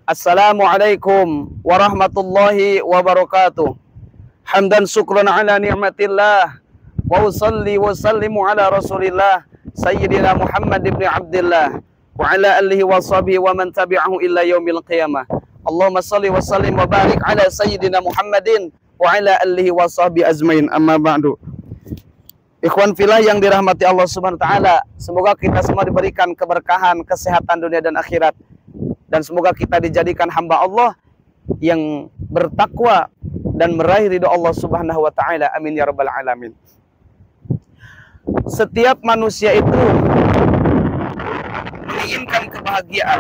Assalamualaikum warahmatullahi wabarakatuh. Hamdan syukran ala ni'matillah. Wa usalli wa sallimu ala rasulillah Sayyidina Muhammad ibn Abdillah wa ala alihi wa sahbihi wa man tabi'ahu illa yaumil qiyamah. Allahumma salli wa sallim wa barik ala Sayyidina Muhammadin wa ala alihi wa sahbihi azmain, amma ba'du. Ikhwan fillah yang dirahmati Allah Subhanahu wa taala, semoga kita semua diberikan keberkahan, kesehatan dunia dan akhirat. Dan semoga kita dijadikan hamba Allah yang bertakwa dan meraih ridho Allah Subhanahu wa taala. Amin ya rabbal alamin. Setiap manusia itu menginginkan kebahagiaan,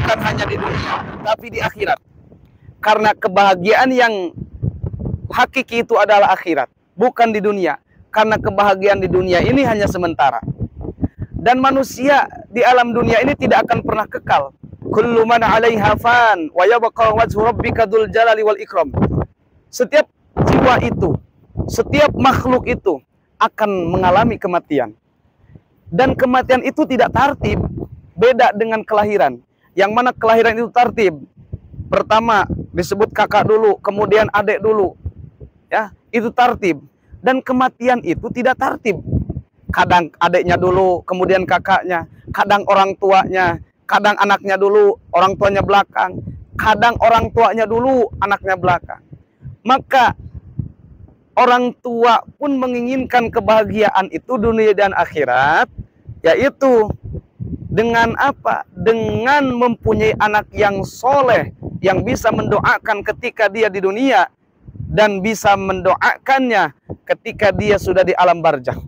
bukan hanya di dunia, tapi di akhirat. Karena kebahagiaan yang hakiki itu adalah akhirat, bukan di dunia. Karena kebahagiaan di dunia ini hanya sementara. Dan manusia di alam dunia ini tidak akan pernah kekal. Kullu man 'alaiha fan wa yabqa wajhu rabbika dzul jalali wal ikram. Setiap jiwa itu, setiap makhluk itu akan mengalami kematian. Dan kematian itu tidak tertib, beda dengan kelahiran. Yang mana kelahiran itu tertib. Pertama disebut kakak dulu, kemudian adik dulu. Ya, itu tertib. Dan kematian itu tidak tertib. Kadang adiknya dulu, kemudian kakaknya, kadang orang tuanya, kadang anaknya dulu, orang tuanya belakang. Kadang orang tuanya dulu, anaknya belakang. Maka orang tua pun menginginkan kebahagiaan itu dunia dan akhirat. Yaitu dengan apa? Dengan mempunyai anak yang soleh, yang bisa mendoakan ketika dia di dunia, dan bisa mendoakannya ketika dia sudah di alam barzakh.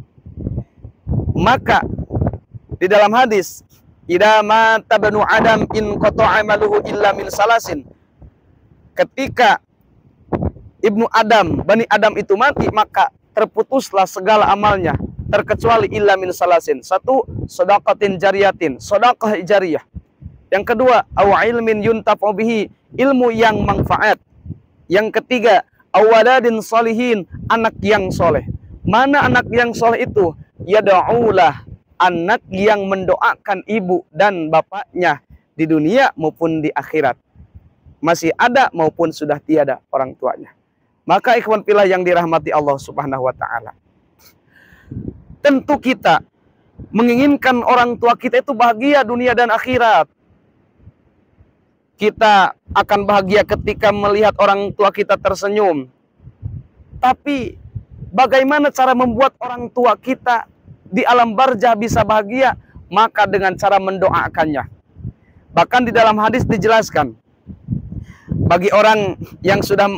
Maka di dalam hadis, idza mata banu adam in qata'a amaluhu illa min salasin. Ketika ibnu Adam, Bani Adam itu mati, maka terputuslah segala amalnya, terkecuali illa min salasin. Satu, sedaqatin jariyatin, sedekah jariyah. Yang kedua, aw ilmin yuntafa'u bihi, ilmu yang manfaat. Yang ketiga, awaladin solihin, anak yang soleh. Mana anak yang soleh itu? Yada'ulah, anak yang mendoakan ibu dan bapaknya di dunia maupun di akhirat. Masih ada maupun sudah tiada orang tuanya. Maka ikhwan fillah yang dirahmati Allah Subhanahu wa taala, tentu kita menginginkan orang tua kita itu bahagia dunia dan akhirat. Kita akan bahagia ketika melihat orang tua kita tersenyum. Tapi bagaimana cara membuat orang tua kita di alam barzakh bisa bahagia? Maka dengan cara mendoakannya. Bahkan di dalam hadis dijelaskan, bagi orang yang sudah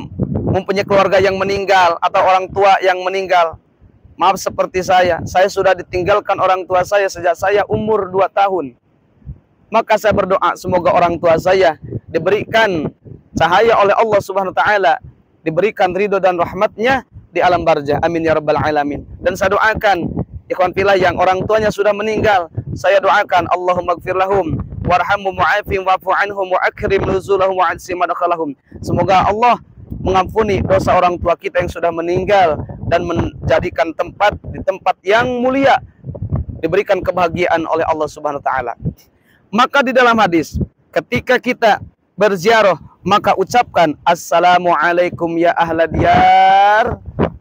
mempunyai keluarga yang meninggal atau orang tua yang meninggal, maaf seperti saya sudah ditinggalkan orang tua saya sejak saya umur 2 tahun. Maka saya berdoa semoga orang tua saya diberikan cahaya oleh Allah Subhanahu wa taala, diberikan ridho dan rahmatnya di alam barzakh. Amin ya rabbal alamin. Dan saya doakan ikhwan fillah yang orang tuanya sudah meninggal, saya doakan Allahumma ighfir lahum warhamhum wa'afihim wa'fu anhum wa akrim nuzulahum wa ansi madkhalahum. Semoga Allah mengampuni dosa orang tua kita yang sudah meninggal dan menjadikan di tempat yang mulia, diberikan kebahagiaan oleh Allah Subhanahu wa taala. Maka di dalam hadis, ketika kita berziarah, maka ucapkan assalamualaikum ya ahla diyar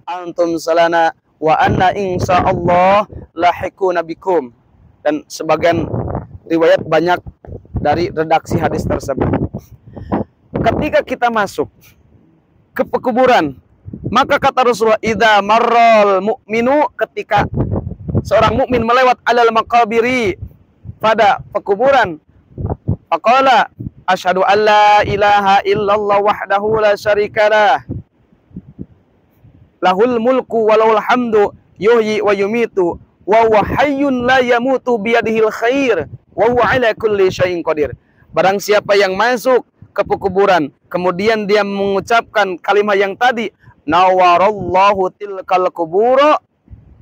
antum salana wa anna insyaallah lahiquna bikum. Dan sebagian riwayat banyak dari redaksi hadis tersebut. Ketika kita masuk ke pekuburan, maka kata Rasulullah, idza marral mu'minu, ketika seorang mukmin melewat alal maqabiri, pada pekuburan, faqala asyhadu an la ilaha illallah wahdahu la syarikalah lahul mulku wa lahul hamdu yuhyi wa yumitu wa huwa hayyun la yamutu biyadihil khair wa huwa ala kulli syai'in qadir. Barang siapa yang masuk ke pekuburan kemudian dia mengucapkan kalimat yang tadi, nawarallahu tilkal kubura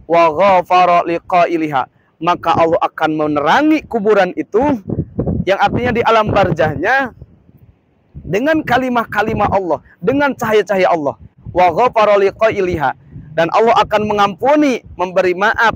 wa ghafara liqailiha, maka Allah akan menerangi kuburan itu, yang artinya di alam barzakhnya, dengan kalimah-kalimah Allah, dengan cahaya-cahaya Allah. Wa ghafara liqailiha, dan Allah akan mengampuni, memberi maaf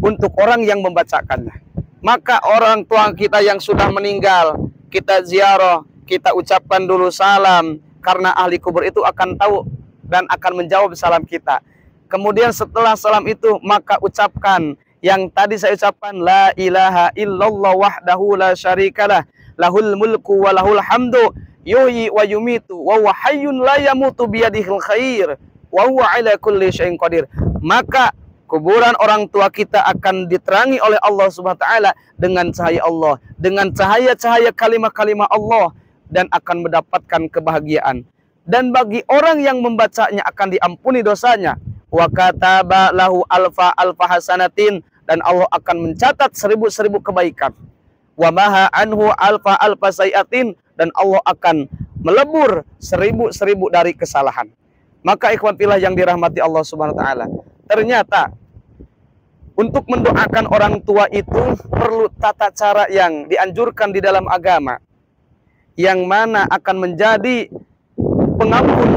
untuk orang yang membacakannya. Maka orang tua kita yang sudah meninggal, kita ziarah, kita ucapkan dulu salam, karena ahli kubur itu akan tahu dan akan menjawab salam kita. Kemudian setelah salam itu, maka ucapkan yang tadi saya ucapkan, la ilaha illallah wahdahu la syarikalah, lahul mulku wa lahul hamdu, yuhyi wa yumitu, wa huwa hayyun la yamutu biyadihil khair, wa huwa ala kulli syai'in qadir. Maka kuburan orang tua kita akan diterangi oleh Allah Subhanahu wa taala dengan cahaya Allah, dengan cahaya-cahaya kalimah-kalimah Allah, dan akan mendapatkan kebahagiaan. Dan bagi orang yang membacanya akan diampuni dosanya. Wa kataba lahu alfa hasanatin, dan Allah akan mencatat 1000 kebaikan. Wa maha anhu alfa sayiatin, dan Allah akan melebur 1000 dari kesalahan. Maka ikhwan fillah yang dirahmati Allah Subhanahu wa taala, ternyata untuk mendoakan orang tua itu perlu tata cara yang dianjurkan di dalam agama, yang mana akan menjadi pengampun,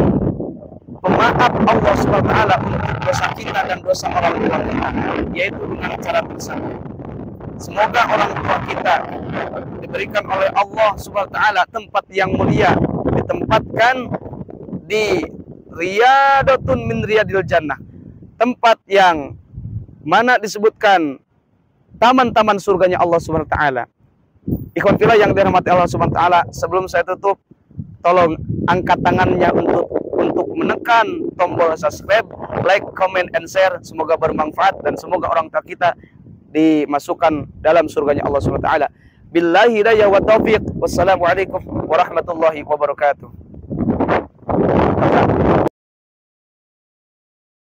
pemaaf Allah Subhanahu wa taala untuk dosa kita dan dosa orang tua kita, yaitu dengan cara bersama. Semoga orang tua kita diberikan oleh Allah Subhanahu wa taala tempat yang mulia, ditempatkan di riyadatun min riyadil jannah, tempat yang mana disebutkan taman-taman surganya Allah Subhanahu wa taala. Ikhwan fillah yang dirahmati Allah Subhanahu wa taala, sebelum saya tutup, tolong angkat tangannya untuk menekan tombol subscribe, like, comment, and share. Semoga bermanfaat dan semoga orang tua kita dimasukkan dalam surganya Allah Subhanahu wa taala. Billahi hidayah wa taufiq. Wassalamualaikum warahmatullahi wabarakatuh.